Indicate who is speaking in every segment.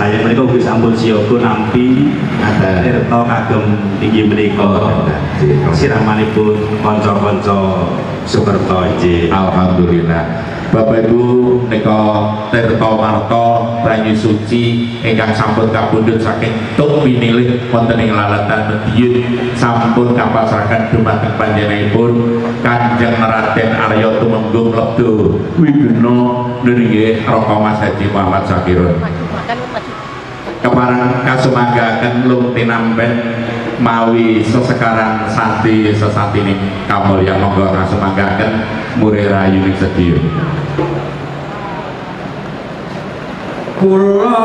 Speaker 1: saya mereka bisa sampun siaga nampi tirta kagem inggih menika siramanipun kanca-kanca Sukerto nggih.
Speaker 2: Alhamdulillah. Bapak Ibu nika tirta marta banyu suci ingkang sampun kapundhut saking tuk pinilih wonten ing lalatan Mediun sampun kapasrahaken dumateng panjenenganipun Kanjeng Raden Arya Tumenggung Lebdo Wiguna nggih Raka Mas Haji Muhammad Sakirun. Keparang kasumanggaken lung tinampen mawi sesekaran santi sesatine kamulya monggo kasumanggaken murih rayu ing sedya. Kula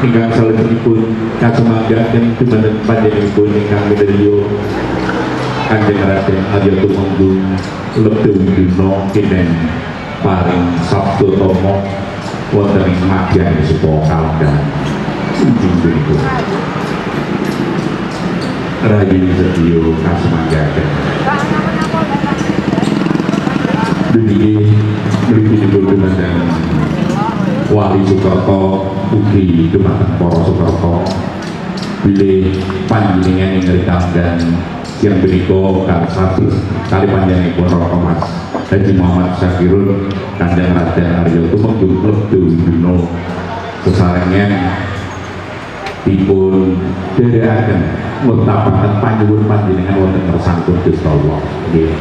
Speaker 2: ingkang salebetipun kasumanggaken dumateng panjenenganipun ingkang midharya Kanjeng Raden Arya Tumenggung lebet dina kinen paring sabda tama wonten ing madyan supa kalenggan injing punika rayi sedya kasumanggaken dugi mlipinipun dumateng Wali Soekarto ugi dumateng para Soekarto bilih panjenengan ing kalenggan yang beriko karsatu kali panjangipun Raka Mas Haji Muhammad Syakirun Kanjeng Raden Arya Tumenggung lebet dina sesarengan dipun dherekaken ngutapaken panyuwun panjenengan wonten kersangipun Gusti Allah nggih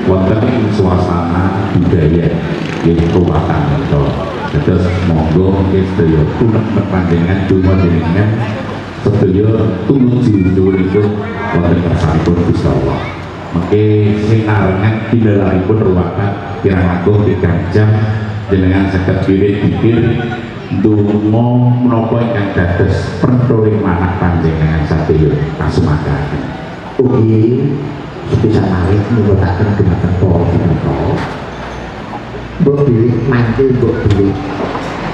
Speaker 2: wonten ing suasana budaya nggih ruwatan menika dados monggo nggih sedaya tumepen panjenengan donga jenengan sedaya tumuju nyuwunipun wonten kersangipun Gusti Allah mengke sing arengan pindhalaripun ruwatan kirang-langkung 3 jam jenengan saged dipikir ndonga menapa ingkang dados penthuling manah panjenengan sadaya kasumanggaken
Speaker 3: ugi sebisa malih nyuwunaken dumateng para punika mbok bilih mantil mbok bilih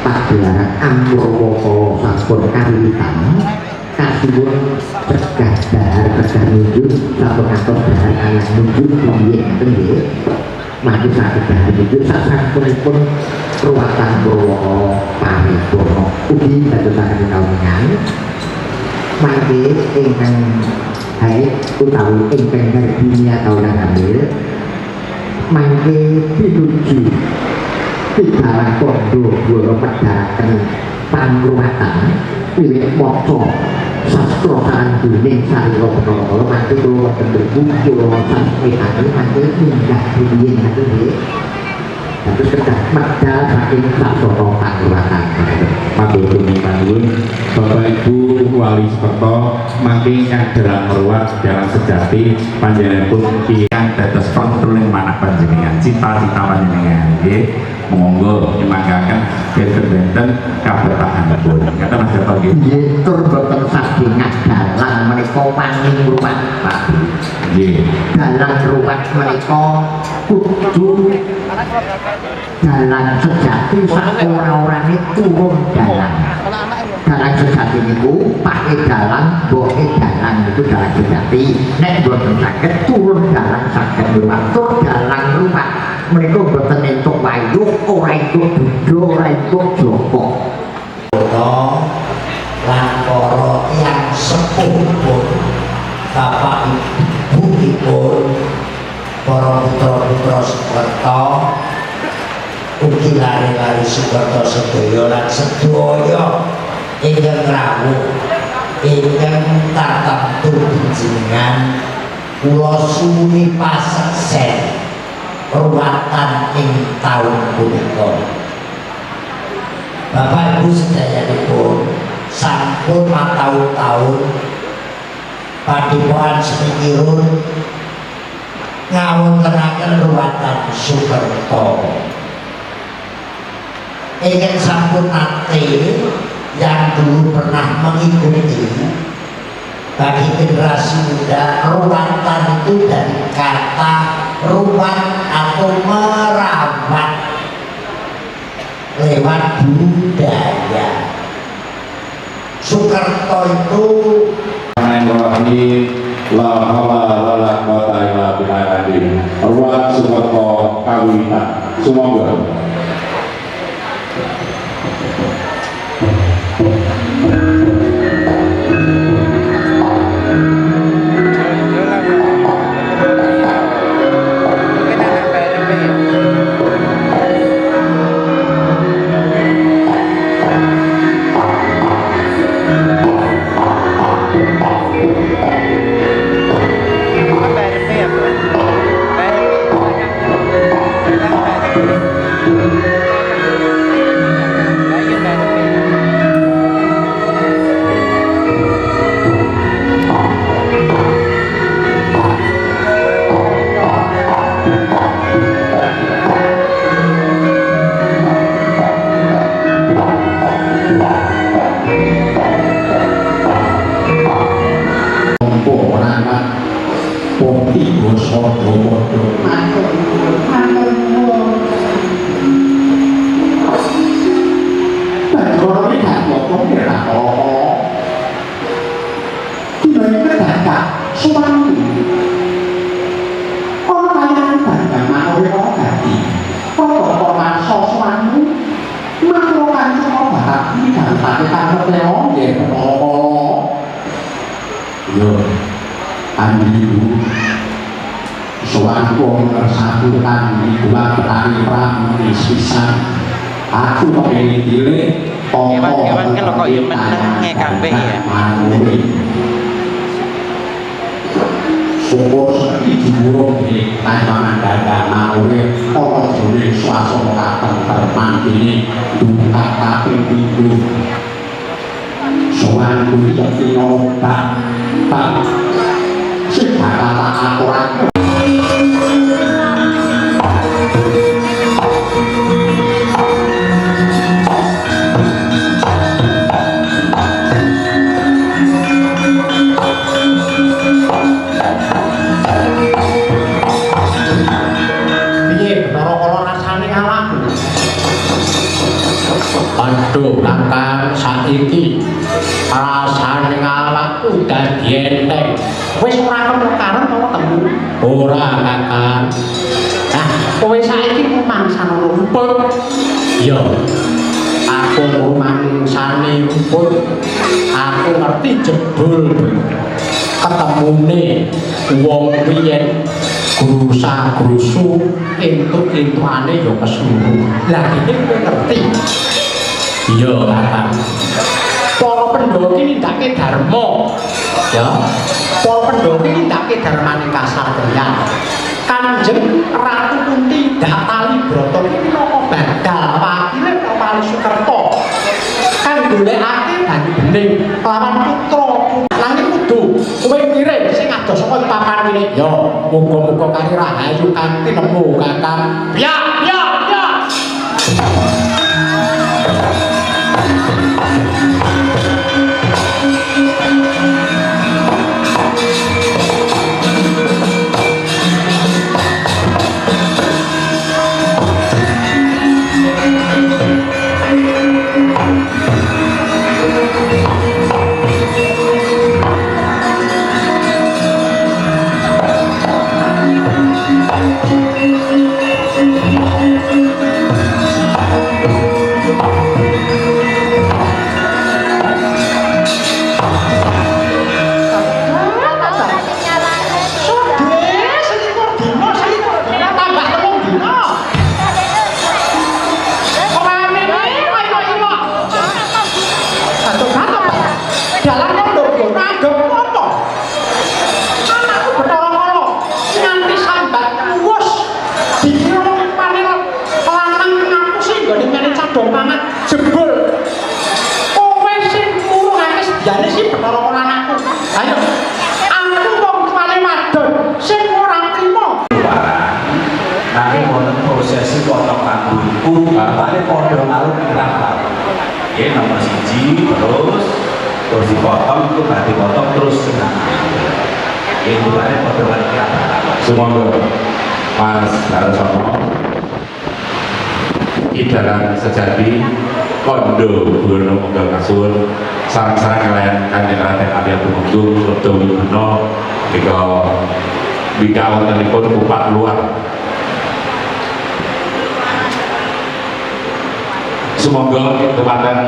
Speaker 3: pagelaran amurwaka sampun kawiwitan kasuwun cegah dahar cegah nunjuk sampun atos dahar alang nunjuk biyen nggih mati saged dahar nunjuk sasampunipun ruwatan Amurwaka paripurna ugi dadosaken kawenangan mangke ingkang haid utawi ingkang dunia kaulan hamil mangke pinuju pidalan pondo kula medharaken pangruwatan wiwit maca sastra sanduning sarira penala mangke kula wonten berkumpul sasmitaken mangke minggah rumiyin nggih terus kedah medal saking sastra pangruwatan
Speaker 2: matur nuwun Bapak Ibu Wali Soekarto mangke ingkang derang meruat dalam sejati panjenenganipun ingkang dados penthuling manah panjenengan cita-cita panjenengan nggih monggo nyemanggaken benten-benten kaberkahanipun kata Mas Joko nggih
Speaker 3: nggih tur boten saking dalang menika wanging ruwat Pak
Speaker 2: nggih
Speaker 3: dalang ruwat menika kudu dalang sejati sak ora-orane turun dalang dalang sejati niku pake dalang boke dalang itu dalang sejati nek boten saged turun dalang saged ruwat tur dalang ruwat menika boten entuk wayu ora entuk budho ora entuk joko lan para yang sepuh pun bapak ibu pun para putra-putra Soekarto ugi lari-lari Soekarto sedaya lan sedaya ingkang rawuh ingkang tartamtu panjenengan kula suwuni paseksen ruwatan ing taun punika Bapak Ibu sedayanipun sampun matahun-tahun padipokan semikirun ngawontenaken ruwatan Soekarto ingkang sampun nate yang dulu pernah mengikuti bagi generasi muda ruwatan itu dari kata ruwat atau merawat lewat budaya Soekarto itu
Speaker 2: la haula wala quwata illa billah ruwat Soekarto kawiwitan sumangga
Speaker 3: tidak ngomong ya oh tidak tidak suami orang kaya banyak mau orang ganti kalau masuk suami melakukan semua barat ini dan pakai tanda leong ya oh yo andi suamiku bersatukan di dua petani perang di Swisan aku pengen dile
Speaker 4: Hewan kan lo kok ya menengnya kabeh ya.
Speaker 3: Syukur seperti jurung di tanjaman dada maure orang juri suasana teman ini duka kaping itu suamiku yang dinobat tak segala aturan aduh kakang saiki rasane awakku dadi enteng wis ora kemekaran apa temu ora kakang nah kowe saiki mumangsane rumput iya aku mumangsane rumput aku ngerti jebul ketemune wong riyen grusa-grusu entuk-entukane ya kesuru lah iki kowe ngerti iya kakak para pendhaki nindakake dharma ya para pendhaki nindakake dharmane kasatriyan Kanjeng Ratu Kunti Datali Brata iki napa badal wakile Wali Sukerta kang golekake Dadi Bening kelawan putra nanging kudu kowe ngirim sing adoh saka papan wilik ya muga-muga kari rahayu kanthi nemu kakang ya ya ya
Speaker 1: terus dipotong itu berarti potong terus itu berarti potongan
Speaker 2: semua Mas Darasono idaran sejati kondo Buwono Monggo Kasuwun sarang-sarang kalian Kanjeng Raden Arya Tumenggung Sabda Wibowo menika bika wontenipun kupat luar semoga kecepatan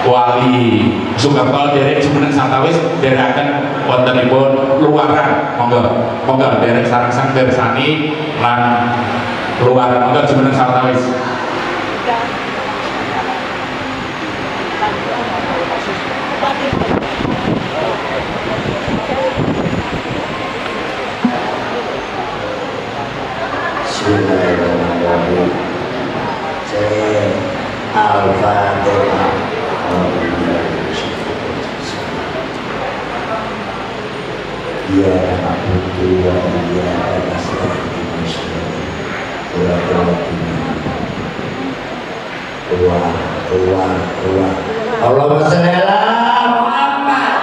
Speaker 2: Wali Sukerta derek Jumeneng Santawis derekaken wontenipun luaran monggo derek sareng-sareng bersani lan luaran monggo Jumeneng Santawis
Speaker 3: Bismillahirrahmanirrahim. Al-Fatihah. Ya Abu wa ya Allahumma shalli ala Muhammad.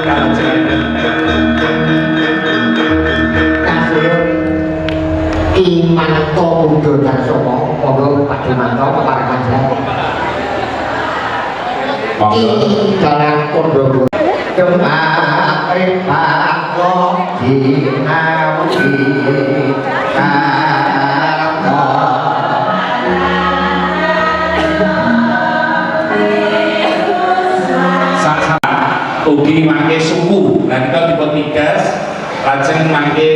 Speaker 2: Kalau
Speaker 3: maneka muda Darsono monggo Pak Dimanto keparengan saya dalam kondo kemari Pak Dinawi
Speaker 2: ugi mangke suku dan kita dipun tigas lajeng mangke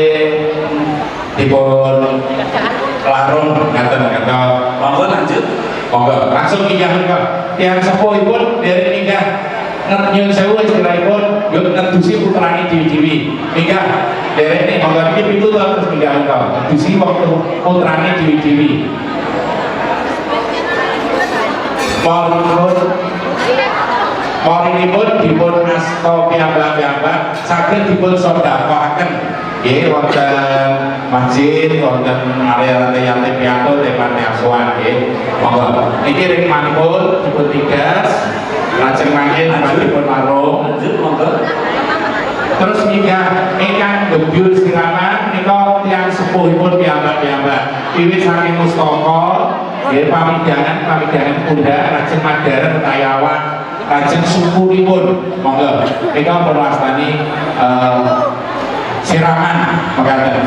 Speaker 2: dipun larung ngaten kata
Speaker 1: monggo lanjut.
Speaker 2: monggo langsung minggah menika tiyang sepuhipun dari minggah nyun sewu istilahipun yuk ngedusi putrane dewi-dewi minggah derek nih monggo iki pitu terus minggah menika ngedusi waktu putrane dewi-dewi Morinipun dipun asta piyambak-piyambak saged dipun sedekahaken nggih wonten masjid wonten area yatim piatu teman asuhan nggih monggo niki ring manipun dipun tigas lajeng mangke dipun marung
Speaker 1: Lanjut monggo.
Speaker 2: terus minggah ingkang gebyul siraman nika tiyang sepuhipun piyambak-piyambak wiwit saking mustaka nggih pamidangan pundhak lajeng madharan utayawan lajeng sukunipun monggo nika perwastani siraman mekaten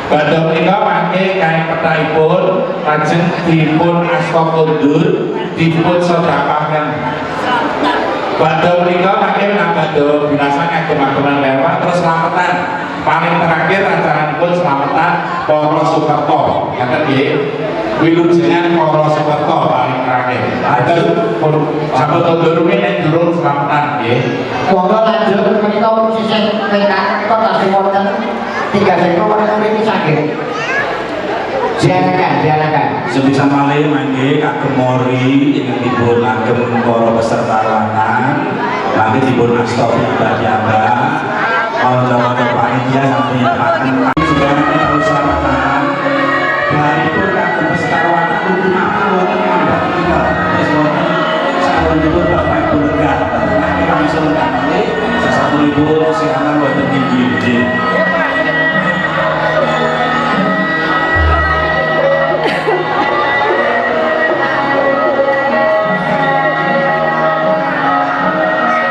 Speaker 2: badhe menika mangke kae pethahipun lajeng dipun asta kondur dipun sedekahaken badhe menika mangke badhe binasa kagem-ageman lewat terus slametan paling terakhir acaranipun slametan para Sukerto ngaten nggih wilujengan para Sukerto paling terakhir atur sampun kondur nek durung slametan nggih
Speaker 3: monggo lanjut menika sisih ingkang kota sing wonten 3 sektor wonten mriki saged silakan
Speaker 1: Sebisa malih mangke kagem mori ingkang dipun agem para peserta lanang mangke dipun asta piyambak-piyambak kanca-kanca panitia sampeyan nyapaken juga kita usahakan baripun kagem peserta lanang kudu mapan wonten ngambak kita terus wonten sawenipun Bapak Ibu Legah mangke langsung malih sasampunipun siaran wonten tinggi nggih.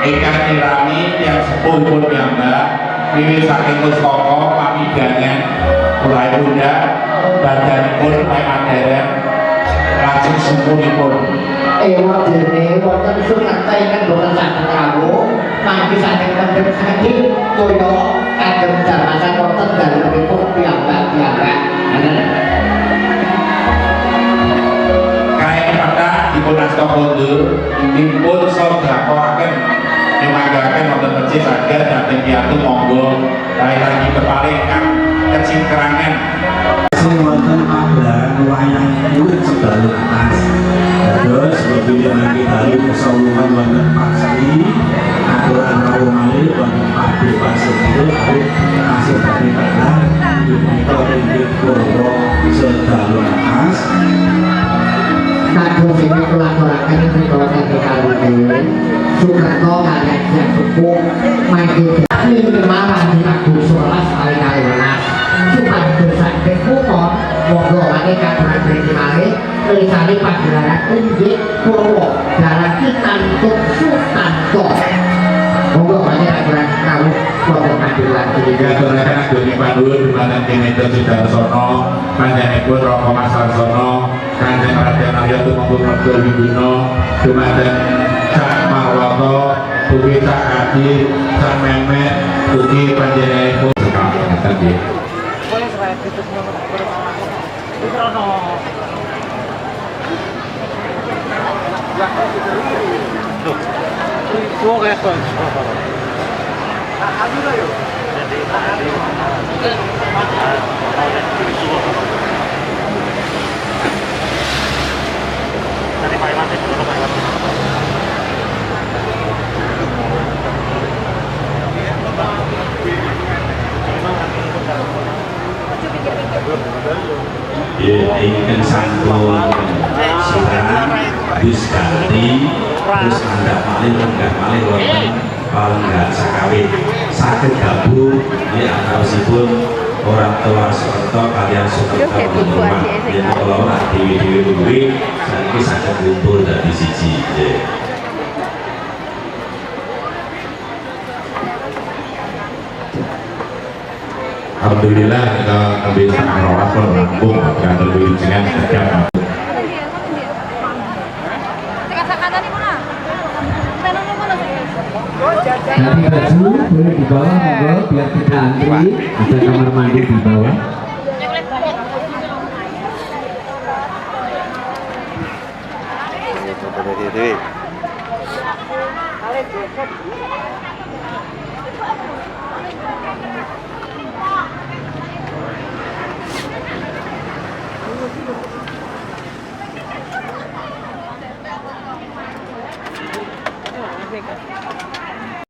Speaker 2: ingkang kirami yang sepuh pun piyambak wiwit saking mustaka pamidangan mulai pundak badanipun mulai madharan lajeng sukunipun
Speaker 3: wadene wonten Surakarta ingkang boten saged rawuh mangke saking pendhet saking toya kagem jamaah wonten dalemipun piyambak-piyambak
Speaker 2: kae pathah dipun asta kondur dipun sedekahaken dimanggaken wonten masjid saged yatim piatu monggo lagi kepaling kang kecingkrangan
Speaker 1: Sing wonten pagelaran wayang kulit sedalu atas terus berbeda lagi dari keseluruhan wonten pasti aturan rawuh malih wonten Pak Pasir hasil dari tengah diputar inggih Purwo sedalu atas
Speaker 3: kagem sing kelakuraken rikala kagem kalih Sukerto kaliyan Hyang Sepuh mangke ing marang Agung 11 kali 12 supados saged mukon monggo mangke kagungan mriki malih tulisane pagelaran inggih Purwo dalam Kitantuk Sutanto monggo mangke kagungan kawuh wonten pagelaran
Speaker 2: Tiga aturaken agunging panduwun dumateng Dineda Sudarsono panjenenganipun Raka Mas Sarsono Kanjeng Raden Arya Tumenggung Merga Wiguna dumateng Cak Marwata ugi Cak Adi Cak Memet ugi panjenenganipun ngaten nggih
Speaker 1: ingkang sampun sirang bis ganti terus andhap malih lenggah malih wonten palenggan sakawin saged gabung nggih antawisipun orang tua serta kalian suka rumah yaitu kalau nanti dewi-dewi saya sangat kumpul dari siji
Speaker 2: Alhamdulillah kita ambil setengah rawat pun rampung karena lebih dengan sejak
Speaker 3: Dari baju boleh di bawah monggo biar tidak antri. Ada kamar mandi di bawah.
Speaker 4: Foto dari